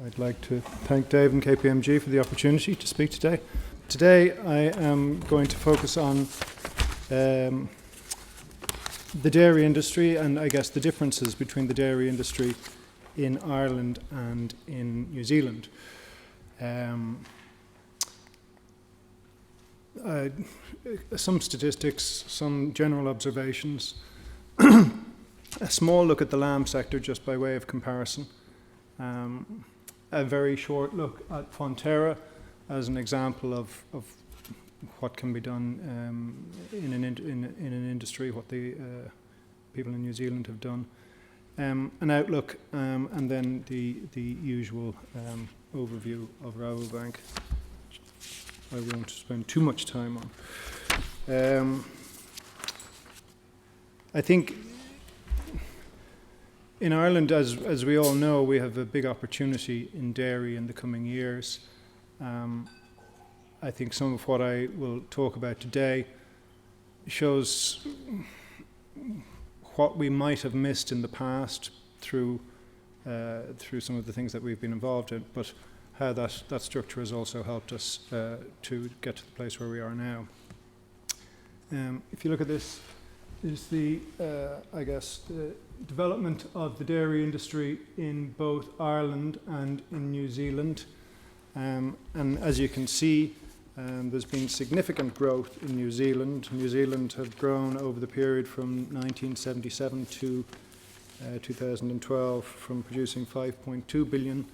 I'd like to thank Dave and KPMG for the opportunity to speak today. Today I am going to focus on the dairy industry and I guess the differences between the dairy industry in Ireland and in New Zealand. Some statistics, some general observations, a small look at the lamb sector just by way of comparison, a very short look at Fonterra as an example of what can be done in an industry, what the people in New Zealand have done, an outlook, and then the usual overview of Rabobank, which I won't spend too much time on. I think in Ireland, as we all know, we have a big opportunity in dairy in the coming years. I think some of what I will talk about today shows what we might have missed in the past through some of the things that we've been involved in, but how that structure has also helped us to get to the place where we are now. If you look at this, is the development of the dairy industry in both Ireland and in New Zealand. And as you can see, there's been significant growth in New Zealand. New Zealand have grown over the period from 1977 to 2012 from producing 5.2 billion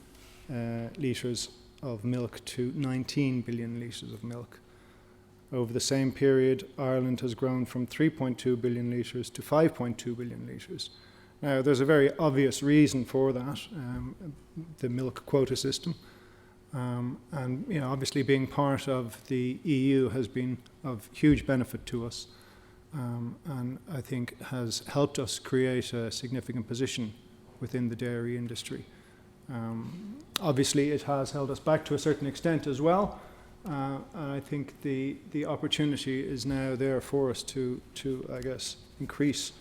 litres of milk to 19 billion litres of milk. Over the same period, Ireland has grown from 3.2 billion litres to 5.2 billion litres. Now, there's a very obvious reason for that, the milk quota system. And obviously being part of the EU has been of huge benefit to us, and I think has helped us create a significant position within the dairy industry. Obviously, it has held us back to a certain extent as well. And I think the opportunity is now there for us to I guess, increase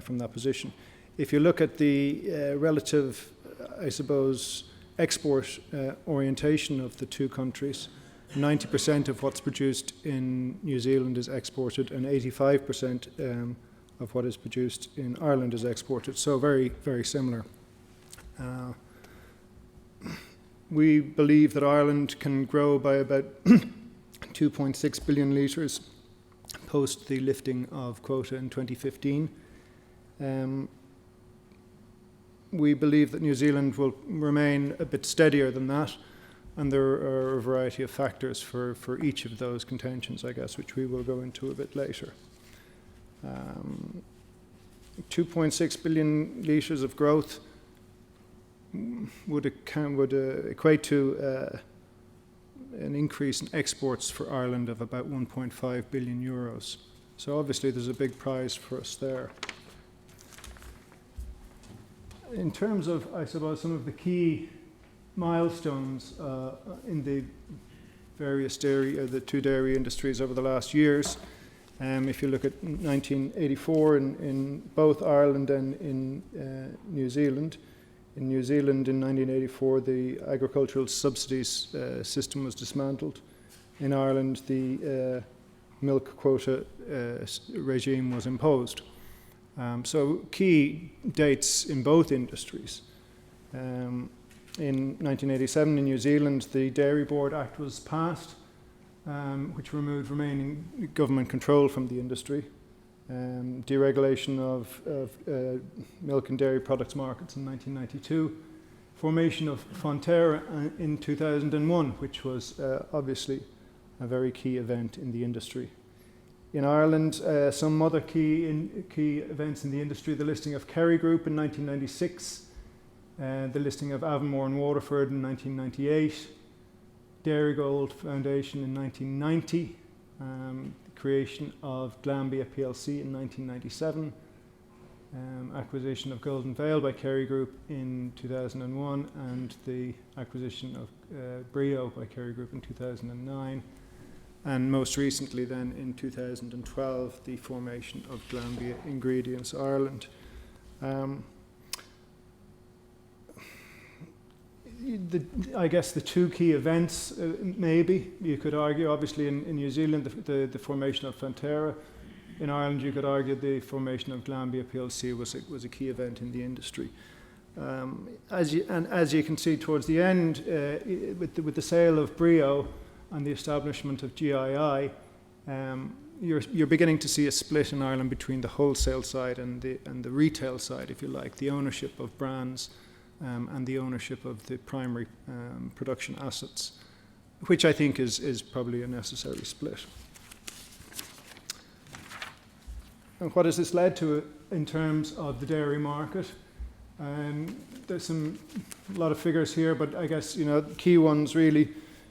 from that position. If you look at the relative, I suppose, export orientation of the two countries, 90% of what's produced in New Zealand is exported and 85% of what is produced in Ireland is exported, so very, very similar. We believe that Ireland can grow by about 2.6 billion litres post the lifting of quota in 2015. We believe that New Zealand will remain a bit steadier than that, and there are a variety of factors for each of those contentions, I guess, which we will go into a bit later. 2.6 billion litres of growth would equate to an increase in exports for Ireland of about 1.5 billion euros. So obviously there's a big prize for us there. In terms of, I suppose, some of the key milestones in the various the two dairy industries over the last years, if you look at 1984 in both Ireland and in New Zealand. In New Zealand in 1984, the agricultural subsidies system was dismantled. In Ireland, the milk quota regime was imposed. So key dates in both industries. In 1987 in New Zealand, the Dairy Board Act was passed, which removed remaining government control from the industry. Deregulation of milk and dairy products markets in 1992, formation of Fonterra in 2001, which was obviously a very key event in the industry. In Ireland, some other key events in the industry, the listing of Kerry Group in 1996, the listing of Avonmore and Waterford in 1998, Dairygold Foundation in 1990, creation of Glanbia PLC in 1997, acquisition of Golden Vale by Kerry Group in 2001, and the acquisition of Brio by Kerry Group in 2009, and most recently then in 2012 the formation of Glanbia Ingredients Ireland. I guess the two key events, maybe, you could argue, obviously in New Zealand, the formation of Fonterra. In Ireland, you could argue the formation of Glanbia PLC was a key event in the industry. As you can see towards the end, with the sale of Brio and the establishment of GII, you're beginning to see a split in Ireland between the wholesale side and the retail side, if you like, the ownership of brands and the ownership of the primary production assets, which I think is probably a necessary split. And what has this led to in terms of the dairy market? There's a lot of figures here, but I guess key ones really: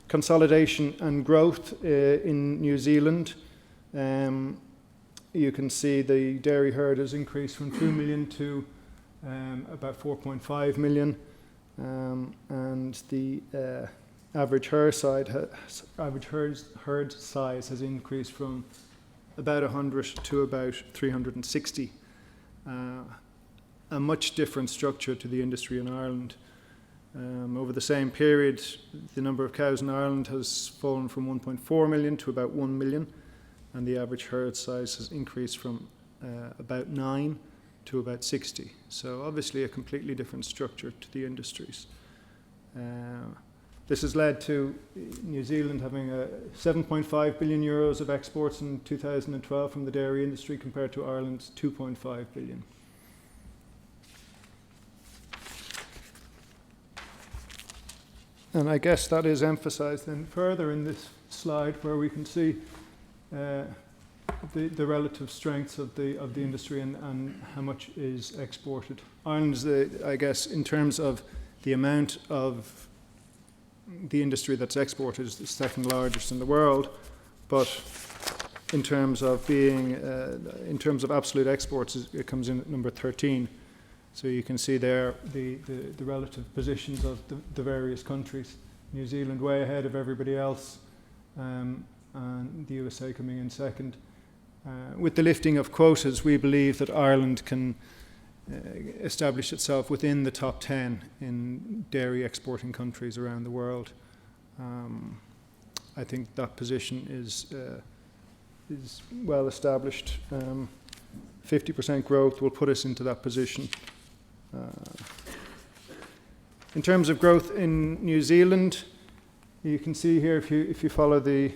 consolidation and growth in New Zealand. You can see the dairy herd has increased from 2 million to about 4.5 million, and the average herd size has increased from about 100 to about 360. A much different structure to the industry in Ireland. Over the same period, the number of cows in Ireland has fallen from 1.4 million to about 1 million, and the average herd size has increased from about 9 to about 60. So obviously a completely different structure to the industries. This has led to New Zealand having 7.5 billion euros of exports in 2012 from the dairy industry, compared to Ireland's 2.5 billion. And I guess that is emphasised then further in this slide, where we can see the relative strengths of the industry and how much is exported. Ireland is, I guess, in terms of the amount of the industry that's exported, is the second largest in the world, but in terms of absolute exports, it comes in at number 13. So you can see there the relative positions of the various countries. New Zealand way ahead of everybody else, and the USA coming in second. With the lifting of quotas, we believe that Ireland can establish itself within the top 10 in dairy exporting countries around the world. I think that position is well established. 50% growth will put us into that position. In terms of growth in New Zealand, you can see here, if you follow the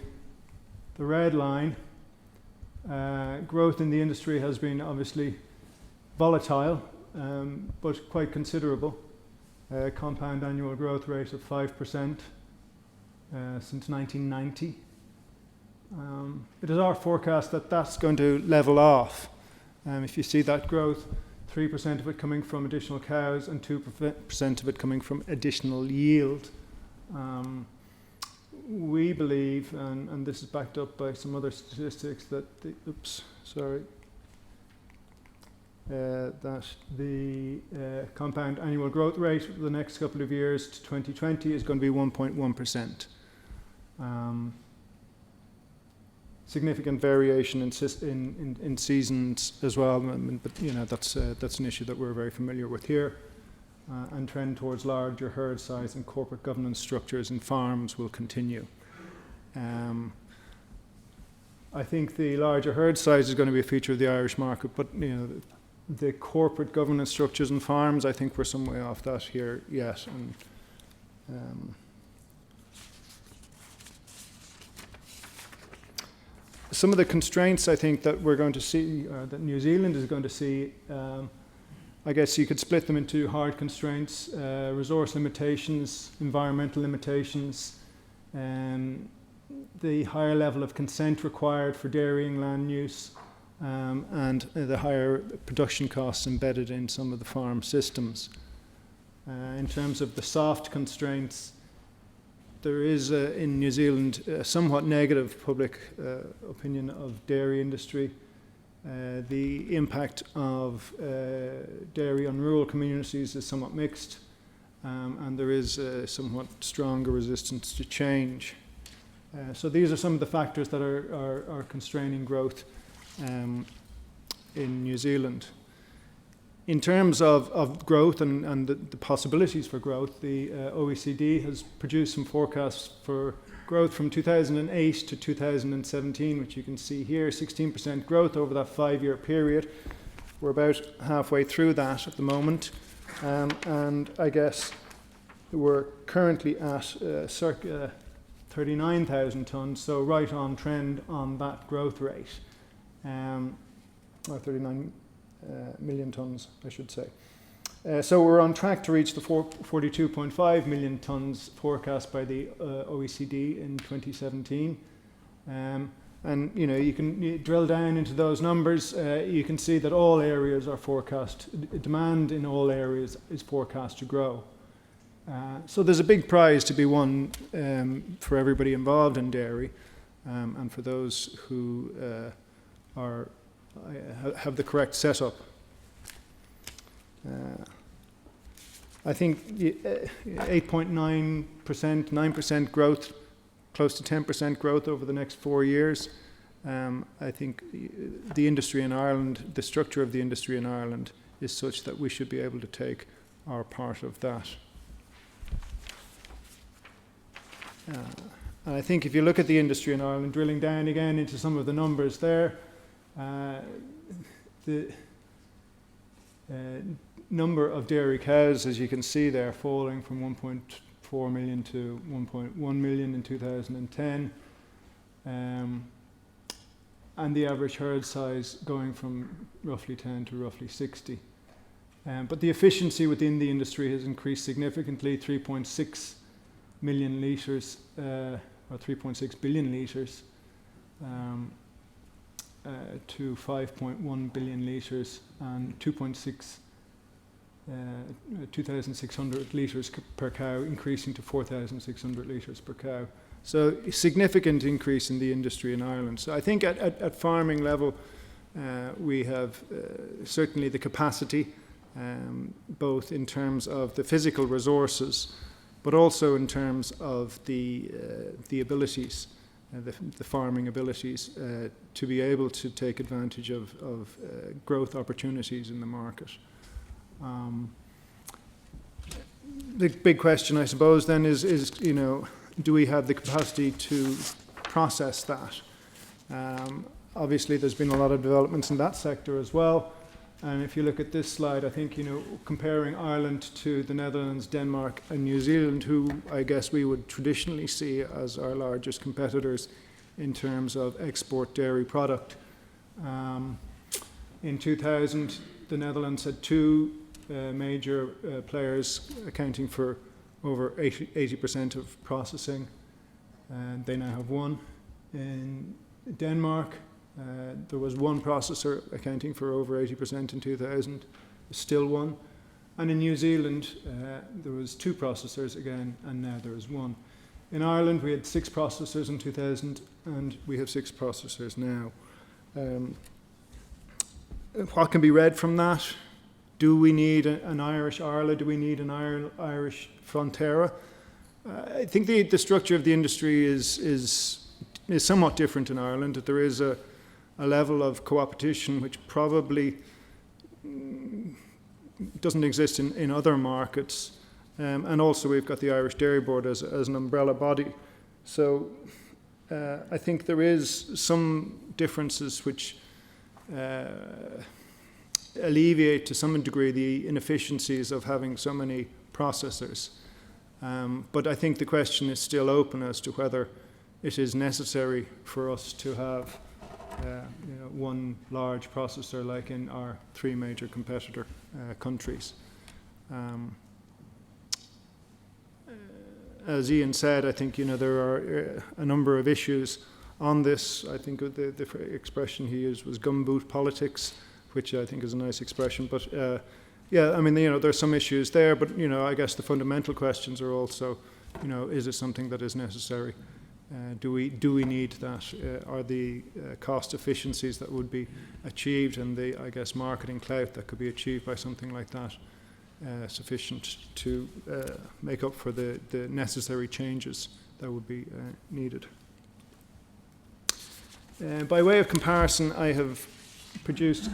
red line, growth in the industry has been obviously volatile, but quite considerable. Compound annual growth rate of 5% since 1990. It is our forecast that that's going to level off. If you see that growth, 3% of it coming from additional cows and 2% of it coming from additional yield. We believe, and this is backed up by some other statistics, that that the compound annual growth rate for the next couple of years to 2020 is going to be 1.1%. Significant variation in seasons as well, but that's an issue that we're very familiar with here. And trend towards larger herd size and corporate governance structures in farms will continue. I think the larger herd size is going to be a feature of the Irish market, but the corporate governance structures in farms, I think we're some way off that here yet. And some of the constraints I think that we're going to see, that New Zealand is going to see, I guess you could split them into hard constraints, resource limitations, environmental limitations, the higher level of consent required for dairying land use, and the higher production costs embedded in some of the farm systems. In terms of the soft constraints, there is in New Zealand a somewhat negative public opinion of dairy industry. The impact of dairy on rural communities is somewhat mixed, and there is a somewhat stronger resistance to change. So these are some of the factors that are constraining growth in New Zealand. In terms of growth and the possibilities for growth, the OECD has produced some forecasts for growth from 2008 to 2017, which you can see here, 16% growth over that 5-year period. We're about halfway through that at the moment, and I guess we're currently at circa 39,000 tonnes, so right on trend on that growth rate, or 39 million tonnes, I should say. So we're on track to reach the 42.5 million tonnes forecast by the OECD in 2017. And you can drill down into those numbers. You can see that all areas are forecast. Demand in all areas is forecast to grow. So there's a big prize to be won for everybody involved in dairy, and for those who have the correct setup. I think 8.9%, 9% growth, close to 10% growth over the next 4 years. I think the industry in Ireland, the structure of the industry in Ireland is such that we should be able to take our part of that. And I think if you look at the industry in Ireland, drilling down again into some of the numbers there, the number of dairy cows, as you can see there, falling from 1.4 million to 1.1 million in 2010, and the average herd size going from roughly 10 to roughly 60. But the efficiency within the industry has increased significantly, 3.6 million litres, or 3.6 billion litres, to 5.1 billion litres and 2,600 litres per cow, increasing to 4,600 litres per cow. So a significant increase in the industry in Ireland. So I think at farming level, we have certainly the capacity, both in terms of the physical resources, but also in terms of the abilities, the farming abilities, to be able to take advantage of growth opportunities in the market. The big question, I suppose, then is do we have the capacity to process that? Obviously, there's been a lot of developments in that sector as well. And if you look at this slide, I think, comparing Ireland to the Netherlands, Denmark, and New Zealand, who I guess we would traditionally see as our largest competitors in terms of export dairy product. In 2000, the Netherlands had two major players accounting for over 80% of processing, and they now have one. In Denmark, there was one processor accounting for over 80% in 2000, still one. And in New Zealand, there was two processors again, and now there is one. In Ireland, we had 6 processors in 2000, and we have 6 processors now. What can be read from that? Do we need an Irish Arla? Do we need an Irish Fonterra? I think the structure of the industry is somewhat different in Ireland. That there is a level of co-opetition which probably doesn't exist in other markets. And also we've got the Irish Dairy Board as an umbrella body. So I think there is some differences which alleviate to some degree the inefficiencies of having so many processors. But I think the question is still open as to whether it is necessary for us to have one large processor like in our 3 major competitor countries. As Ian said, I think there are a number of issues on this. I think the expression he used was gumboot politics, which I think is a nice expression. But there's some issues there. But I guess the fundamental questions are also, is it something that is necessary? Do we need that? Are the cost efficiencies that would be achieved and the, I guess, marketing clout that could be achieved by something like that sufficient to make up for the necessary changes that would be needed? By way of comparison, I have produced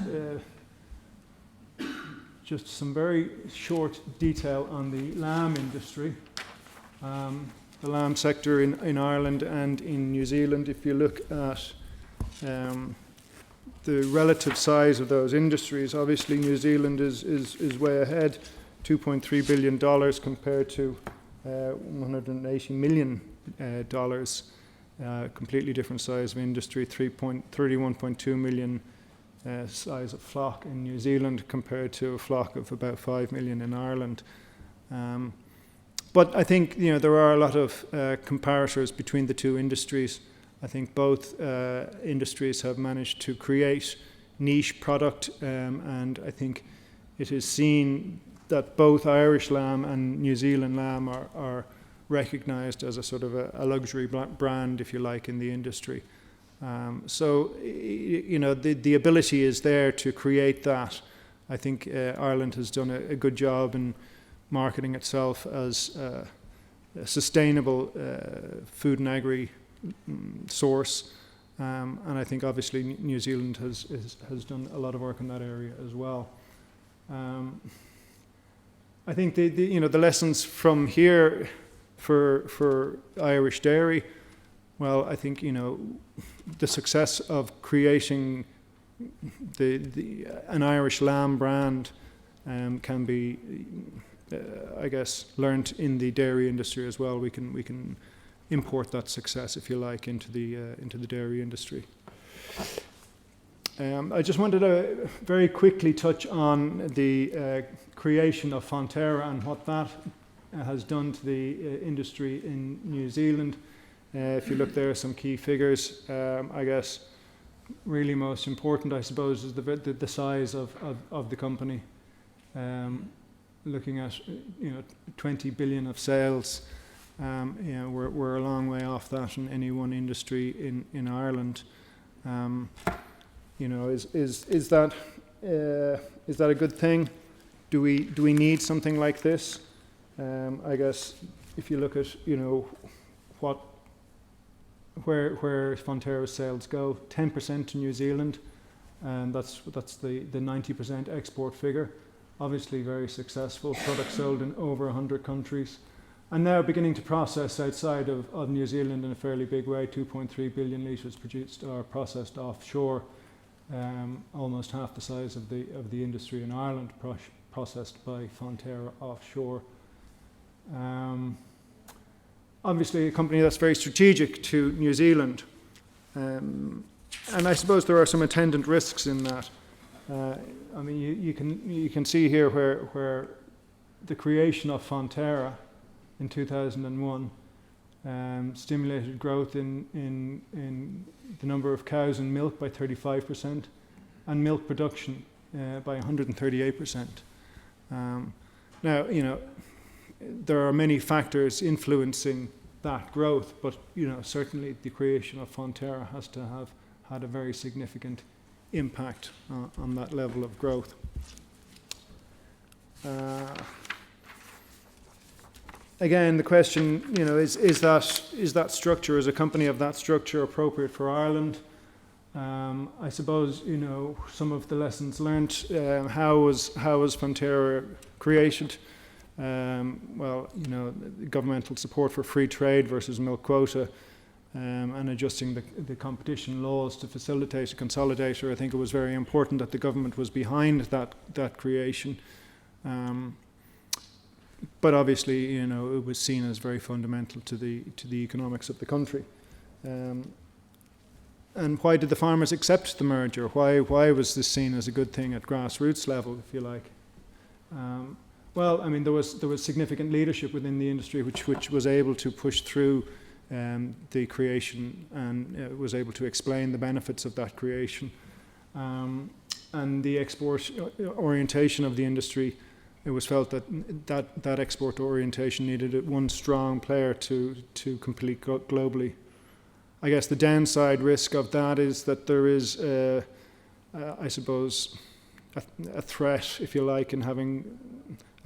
just some very short detail on the lamb industry. The lamb sector in Ireland and in New Zealand, if you look at the relative size of those industries, obviously New Zealand is way ahead, $2.3 billion compared to $180 million, completely different size of industry, 31.2 million size of flock in New Zealand compared to a flock of about 5 million in Ireland. But I think there are a lot of comparators between the two industries. I think both industries have managed to create niche product, and I think it is seen that both Irish lamb and New Zealand lamb are recognised as a sort of a luxury brand, if you like, in the industry. So the ability is there to create that. I think Ireland has done a good job in marketing itself as a sustainable food and agri source, and I think obviously New Zealand has done a lot of work in that area as well. I think the lessons from here for Irish dairy, well, I think the success of creating an Irish lamb brand can be, I guess, learned in the dairy industry as well. We can import that success, if you like, into the dairy industry. I just wanted to very quickly touch on the creation of Fonterra and what that has done to the industry in New Zealand. If you look there, some key figures. I guess really most important, I suppose, is the size of the company. Looking at 20 billion of sales, we're a long way off that in any one industry in Ireland. Is that a good thing? Do we need something like this? I guess if you look at where Fonterra's sales go, 10% to New Zealand, and that's the 90% export figure. Obviously very successful, products sold in over 100 countries, and now beginning to process outside of New Zealand in a fairly big way. 2.3 billion litres produced or processed offshore, almost half the size of the industry in Ireland, processed by Fonterra offshore. Obviously a company that's very strategic to New Zealand, and I suppose there are some attendant risks in that. I mean, you can see here where the creation of Fonterra in 2001 stimulated growth in the number of cows and milk by 35%, and milk production by 138%. Now, there are many factors influencing that growth, but certainly the creation of Fonterra has to have had a very significant impact on that level of growth. Again, the question, is that structure, is a company of that structure appropriate for Ireland? I suppose some of the lessons learned. How was Fonterra created? Well, governmental support for free trade versus milk quota, and adjusting the competition laws to facilitate a consolidator. I think it was very important that the government was behind that creation. But obviously, it was seen as very fundamental to the economics of the country. And why did the farmers accept the merger? Why was this seen as a good thing at grassroots level, if you like? Well, I mean, there was significant leadership within the industry which was able to push through the creation and was able to explain the benefits of that creation. And the export orientation of the industry, it was felt that export orientation needed one strong player to compete globally. I guess the downside risk of that is that there is, I suppose, a threat, if you like, in having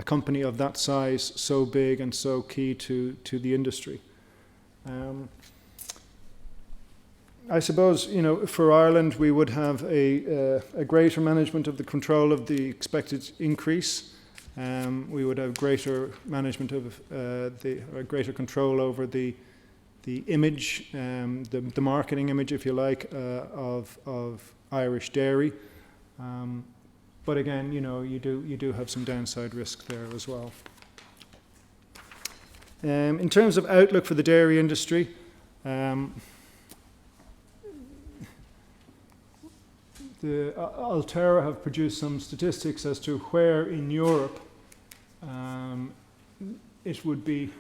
a company of that size so big and so key to the industry. I suppose, for Ireland, we would have a greater management of the control of the expected increase. We would have greater management of greater control over the image, the marketing image, if you like, of Irish dairy. But again, you do have some downside risk there as well. In terms of outlook for the dairy industry, the Fonterra have produced some statistics as to where in Europe it would be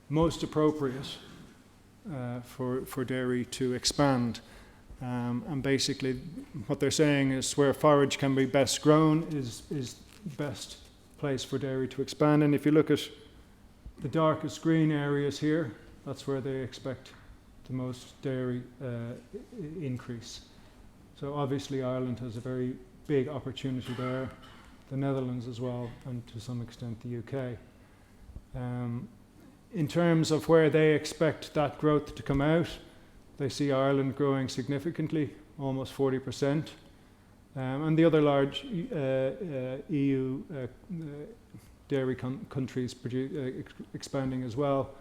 most appropriate for dairy to expand. And basically what they're saying is where forage can be best grown is the best place for dairy to expand. And if you look at the darkest green areas here, that's where they expect the most dairy increase. So obviously Ireland has a very big opportunity there, the Netherlands as well, and to some extent the UK. In terms of where they expect that growth to come out, they see Ireland growing significantly, almost 40%. And the other large EU dairy countries expanding as well.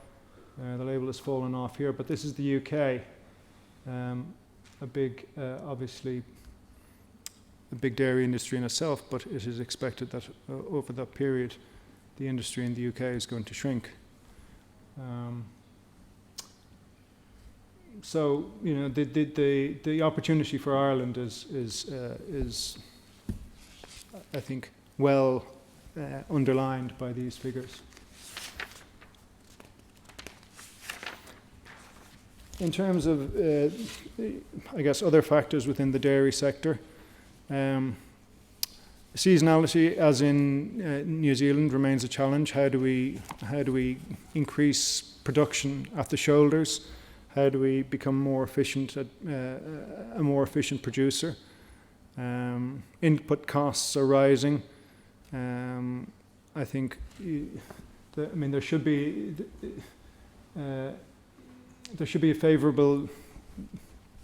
The label has fallen off here, but this is the UK. A big, obviously, a big dairy industry in itself, but it is expected that over that period, the industry in the UK is going to shrink. So, the opportunity for Ireland is I think, well underlined by these figures. In terms of, I guess, other factors within the dairy sector, seasonality, as in New Zealand, remains a challenge. How do we increase production at the shoulders? How do we become more efficient, a more efficient producer? Input costs are rising. I think, there should be. There should be a favourable.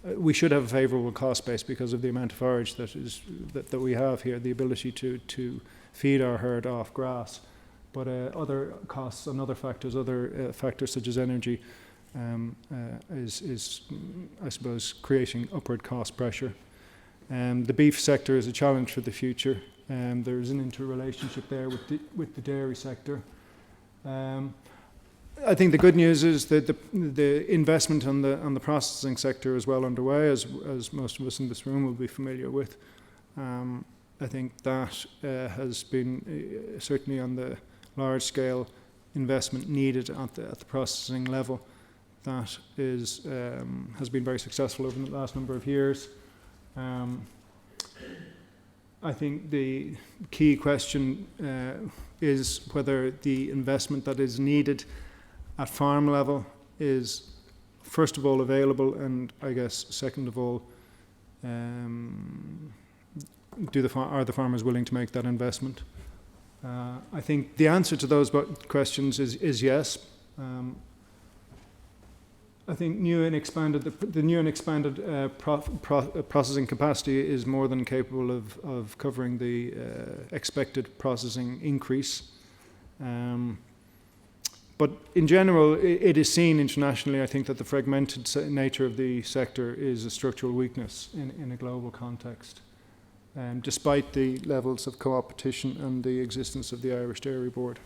We should have a favourable cost base because of the amount of forage that we have here, the ability to feed our herd off grass. But other costs and other factors such as energy, is I suppose creating upward cost pressure. The beef sector is a challenge for the future. There is an interrelationship there with the dairy sector. I think the good news is that the investment on the processing sector is well underway, as most of us in this room will be familiar with. I think that has been certainly on the large scale investment needed at the processing level. That has been very successful over the last number of years. I think the key question is whether the investment that is needed at farm level is, first of all, available, and I guess second of all, are the farmers willing to make that investment? I think the answer to those questions is yes. I think the new and expanded processing capacity is more than capable of covering the expected processing increase. But in general, it is seen internationally, I think, that the fragmented nature of the sector is a structural weakness in a global context, despite the levels of co-opetition and the existence of the Irish Dairy Board.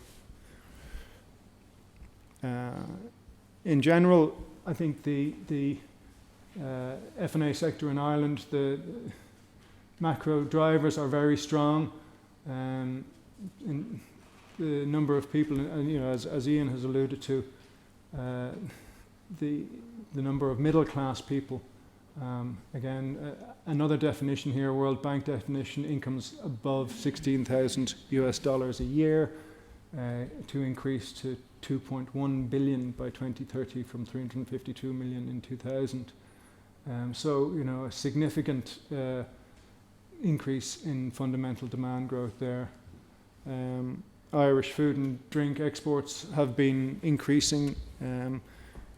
In general, I think the F&A sector in Ireland, the macro drivers are very strong. The number of people, as Ian has alluded to, the number of middle class people. Again, another definition here, World Bank definition, incomes above $16,000 a year, to increase to 2.1 billion by 2030 from 352 million in 2000. So, a significant increase in fundamental demand growth there. Irish food and drink exports have been increasing,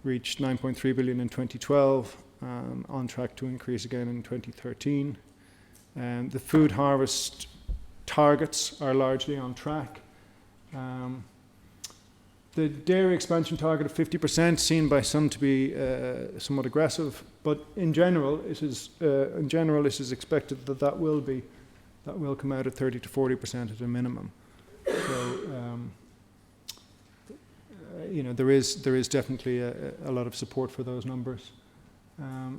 reached 9.3 billion in 2012, on track to increase again in 2013. The food harvest targets are largely on track. The dairy expansion target of 50% seen by some to be somewhat aggressive, but in general, it is expected that will come out at 30 to 40% at a minimum. So, there is definitely a lot of support for those numbers.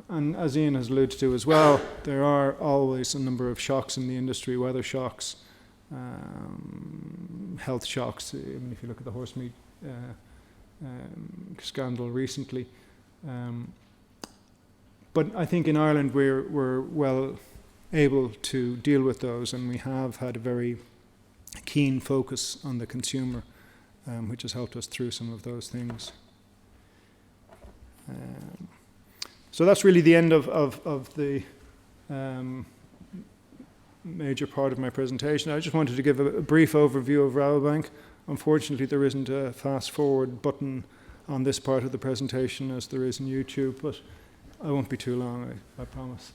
And as Ian has alluded to as well, there are always a number of shocks in the industry, weather shocks, health shocks. If you look at the horse meat scandal recently. But I think in Ireland we're well able to deal with those, and we have had a very keen focus on the consumer, which has helped us through some of those things. So that's really the end of the major part of my presentation. I just wanted to give a brief overview of Rabobank. Unfortunately, there isn't a fast forward button on this part of the presentation as there is in YouTube, but I won't be too long, I promise.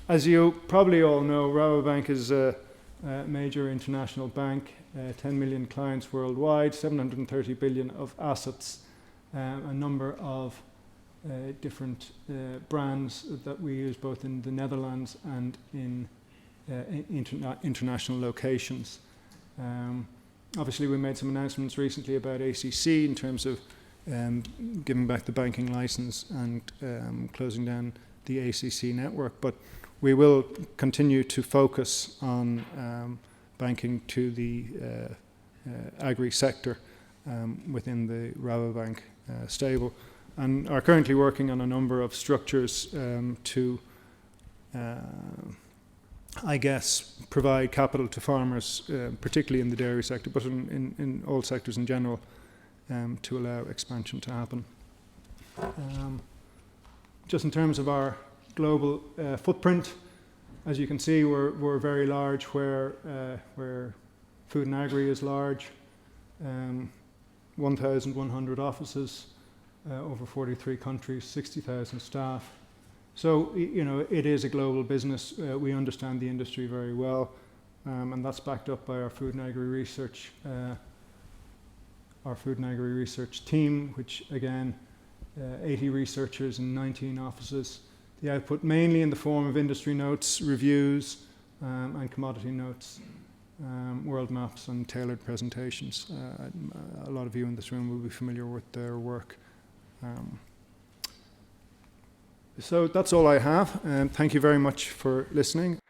As you probably all know, Rabobank is a major international bank, 10 million clients worldwide, 730 billion of assets, a number of different brands that we use both in the Netherlands and in international locations. Obviously, we made some announcements recently about ACC in terms of giving back the banking license and closing down the ACC network, but we will continue to focus on banking to the agri sector within the Rabobank stable, and are currently working on a number of structures to provide capital to farmers, particularly in the dairy sector, but in all sectors in general, to allow expansion to happen. Just in terms of our global footprint, as you can see, we're very large where Food and Agri is large, 1,100 offices, over 43 countries, 60,000 staff. So, it is a global business. We understand the industry very well, and that's backed up by our Food and Agri research team, which again, 80 researchers in 19 offices. The output mainly in the form of industry notes, reviews, and commodity notes, world maps and tailored presentations. A lot of you in this room will be familiar with their work. So that's all I have, and thank you very much for listening.